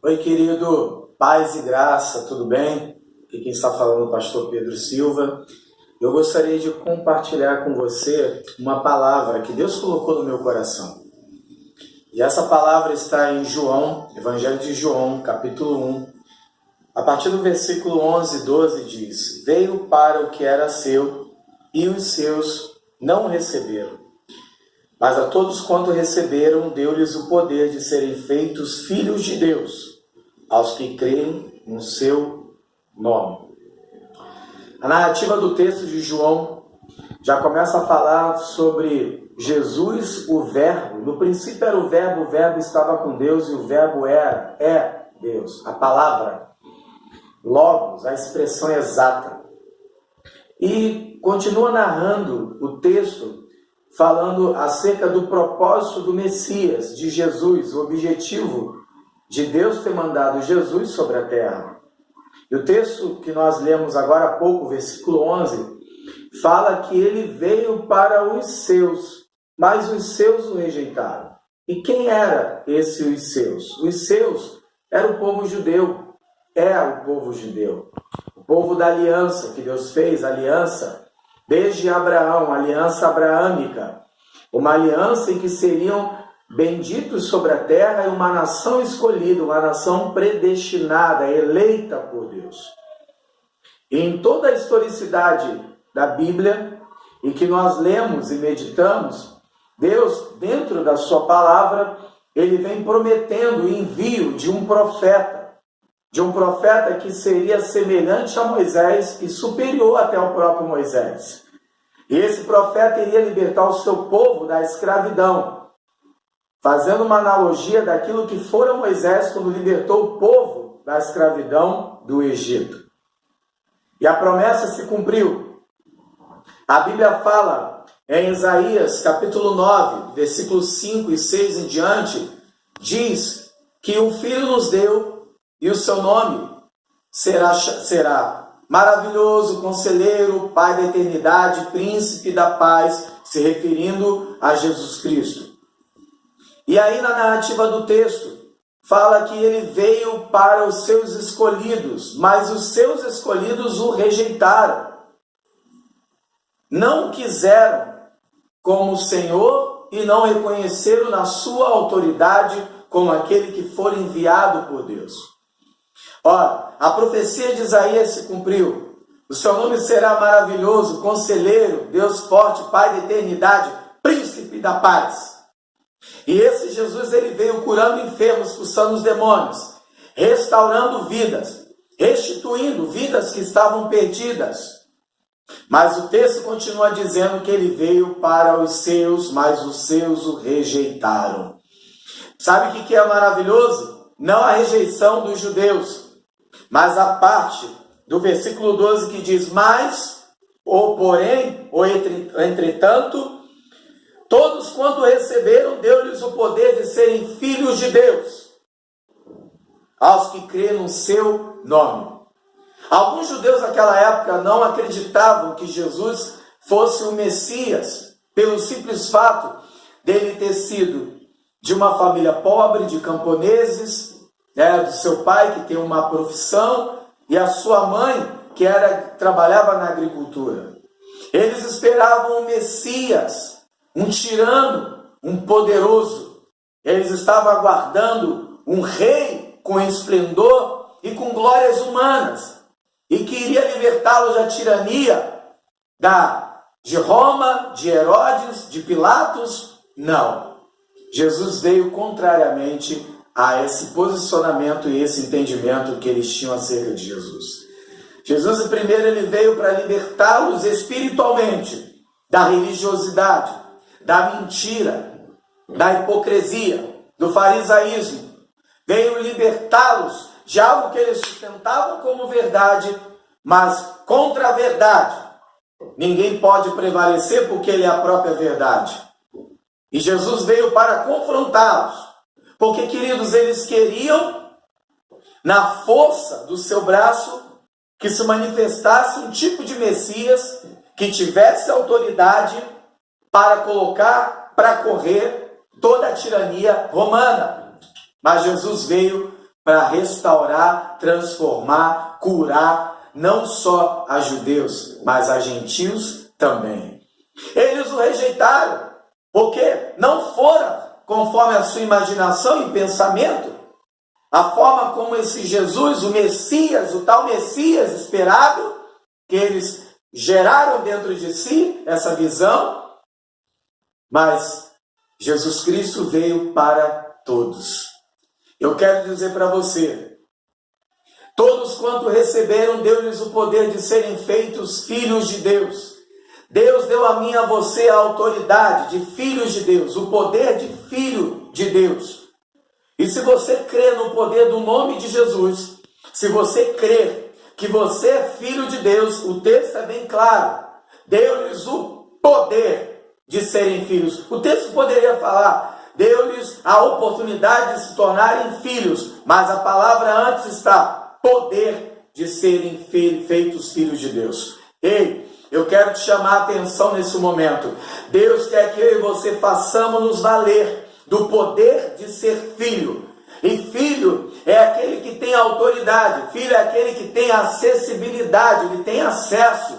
Oi, querido, paz e graça, tudo bem? Aqui quem está falando é o pastor Pedro Silva. Eu gostaria de compartilhar com você uma palavra que Deus colocou no meu coração. E essa palavra está em João, Evangelho de João, capítulo 1. A partir do versículo 11 e 12 diz: Veio para o que era seu, e os seus não o receberam. Mas a todos quanto receberam, deu-lhes o poder de serem feitos filhos de Deus, aos que creem no seu nome. A narrativa do texto de João já começa a falar sobre Jesus, o Verbo. No princípio era o Verbo estava com Deus e o Verbo é Deus. A palavra, logos, a expressão exata. E continua narrando o texto falando acerca do propósito do Messias, de Jesus, o objetivo de Deus ter mandado Jesus sobre a terra. E o texto que nós lemos agora há pouco, versículo 11, fala que ele veio para os seus, mas os seus o rejeitaram. E quem era esse os seus? Os seus era o povo judeu, o povo judeu, o povo da aliança que Deus fez, aliança desde Abraão, aliança abraâmica, uma aliança em que seriam benditos sobre a terra e uma nação escolhida, uma nação predestinada, eleita por Deus. E em toda a historicidade da Bíblia, e que nós lemos e meditamos, Deus, dentro da sua palavra, ele vem prometendo o envio de um profeta que seria semelhante a Moisés e superior até ao próprio Moisés. E esse profeta iria libertar o seu povo da escravidão, fazendo uma analogia daquilo que fora Moisés quando libertou o povo da escravidão do Egito. E a promessa se cumpriu. A Bíblia fala em Isaías, capítulo 9, versículos 5 e 6 em diante, diz que um filho nos deu e o seu nome será maravilhoso, conselheiro, Pai da eternidade, príncipe da paz, se referindo a Jesus Cristo. E aí na narrativa do texto, fala que ele veio para os seus escolhidos, mas os seus escolhidos o rejeitaram. Não o quiseram como Senhor e não reconheceram na sua autoridade como aquele que for enviado por Deus. Ora, a profecia de Isaías se cumpriu. O seu nome será maravilhoso, conselheiro, Deus forte, Pai da eternidade, príncipe da paz. E esse Jesus, ele veio curando enfermos, expulsando os demônios, restaurando vidas, restituindo vidas que estavam perdidas. Mas o texto continua dizendo que ele veio para os seus, mas os seus o rejeitaram. Sabe o que é maravilhoso? Não a rejeição dos judeus, mas a parte do versículo 12 que diz: mas, ou porém, ou entretanto, todos quanto receberam, deu-lhes o poder de serem filhos de Deus, aos que creem no seu nome. Alguns judeus naquela época não acreditavam que Jesus fosse o Messias, pelo simples fato dele ter sido de uma família pobre, de camponeses, do seu pai que tem uma profissão, e a sua mãe que trabalhava na agricultura. Eles esperavam o Messias, um tirano, um poderoso. Eles estavam aguardando um rei com esplendor e com glórias humanas, e que iria libertá-los da tirania de Roma, de Herodes, de Pilatos. Não. Jesus veio contrariamente a esse posicionamento e esse entendimento que eles tinham acerca de Jesus. Jesus, primeiro, ele veio para libertá-los espiritualmente da religiosidade, da mentira, da hipocrisia, do farisaísmo. Veio libertá-los de algo que eles sustentavam como verdade, mas contra a verdade. Ninguém pode prevalecer porque ele é a própria verdade. E Jesus veio para confrontá-los. Porque, queridos, eles queriam, na força do seu braço, que se manifestasse um tipo de Messias que tivesse autoridade para colocar, para correr toda a tirania romana. Mas Jesus veio para restaurar, transformar, curar, não só a judeus, mas a gentios também. Eles o rejeitaram, porque não fora conforme a sua imaginação e pensamento, a forma como esse Jesus, o Messias, o tal Messias esperado, que eles geraram dentro de si essa visão, mas Jesus Cristo veio para todos. Eu quero dizer para você, todos quanto receberam, deu-lhes o poder de serem feitos filhos de Deus. Deus deu a mim e a você a autoridade de filhos de Deus, o poder de filho de Deus. E se você crê no poder do nome de Jesus, se você crê que você é filho de Deus, o texto é bem claro, deu-lhes o poder de serem filhos. O texto poderia falar, deu-lhes a oportunidade de se tornarem filhos, mas a palavra antes está, poder de serem feitos filhos de Deus. Ei, eu quero te chamar a atenção nesse momento. Deus quer que eu e você façamos nos valer do poder de ser filho. E filho é aquele que tem autoridade. Filho é aquele que tem acessibilidade, ele tem acesso.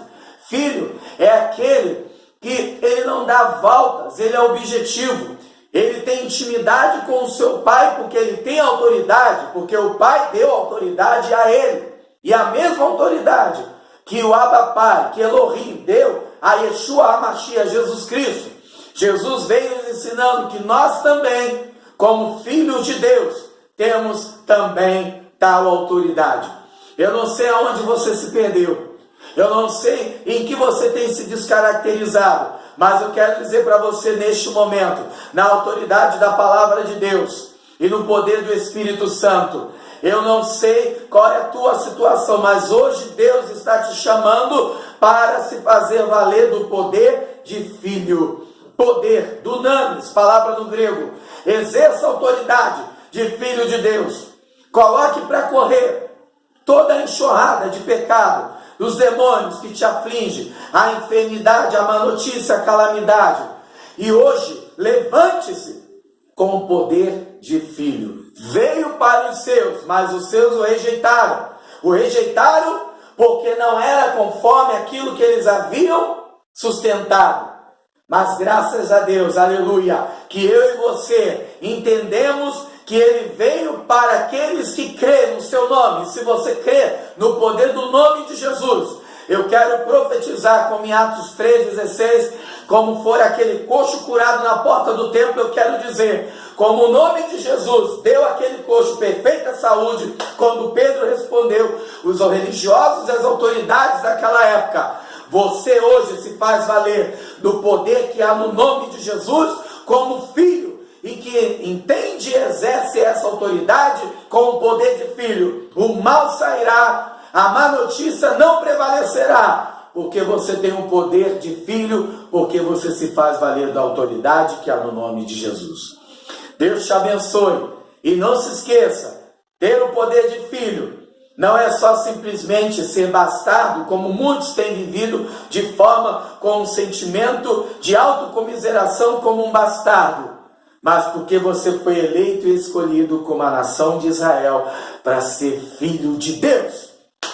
Filho é aquele que ele não dá voltas, ele é objetivo. Ele tem intimidade com o seu pai porque ele tem autoridade, porque o pai deu autoridade a ele. E a mesma autoridade que o Abba Pai, que Elohim deu a Yeshua HaMashiach, Jesus Cristo. Jesus veio nos ensinando que nós também, como filhos de Deus, temos também tal autoridade. Eu não sei aonde você se perdeu. Eu não sei em que você tem se descaracterizado. Mas eu quero dizer para você neste momento, na autoridade da palavra de Deus e no poder do Espírito Santo, eu não sei qual é a tua situação, mas hoje Deus está te chamando para se fazer valer do poder de filho. Poder, dunamis, palavra no grego. Exerça a autoridade de filho de Deus. Coloque para correr toda a enxurrada de pecado, dos demônios que te afligem, a enfermidade, a má notícia, a calamidade. E hoje, levante-se com o poder de filho. Veio para os seus, mas os seus o rejeitaram. O rejeitaram porque não era conforme aquilo que eles haviam sustentado. Mas graças a Deus, aleluia, que eu e você entendemos que ele veio para aqueles que crêem no seu nome. Se você crê no poder do nome de Jesus, eu quero profetizar como em Atos 3,16, como foi aquele coxo curado na porta do templo, eu quero dizer, como o nome de Jesus deu àquele coxo perfeita saúde, quando Pedro respondeu, os religiosos e as autoridades daquela época, você hoje se faz valer do poder que há no nome de Jesus como filho, e que entende e exerce essa autoridade com o poder de filho. O mal sairá, a má notícia não prevalecerá, porque você tem um poder de filho, porque você se faz valer da autoridade que há no nome de Jesus. Deus te abençoe. E não se esqueça, ter o poder de filho não é só simplesmente ser bastardo, como muitos têm vivido de forma com um sentimento de autocomiseração como um bastardo, mas porque você foi eleito e escolhido como a nação de Israel para ser filho de Deus.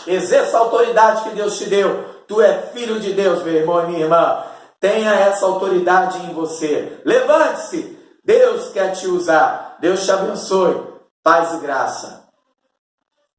Exerça a autoridade que Deus te deu. Tu é filho de Deus, meu irmão e minha irmã. Tenha essa autoridade em você. Levante-se. Deus quer te usar. Deus te abençoe. Paz e graça.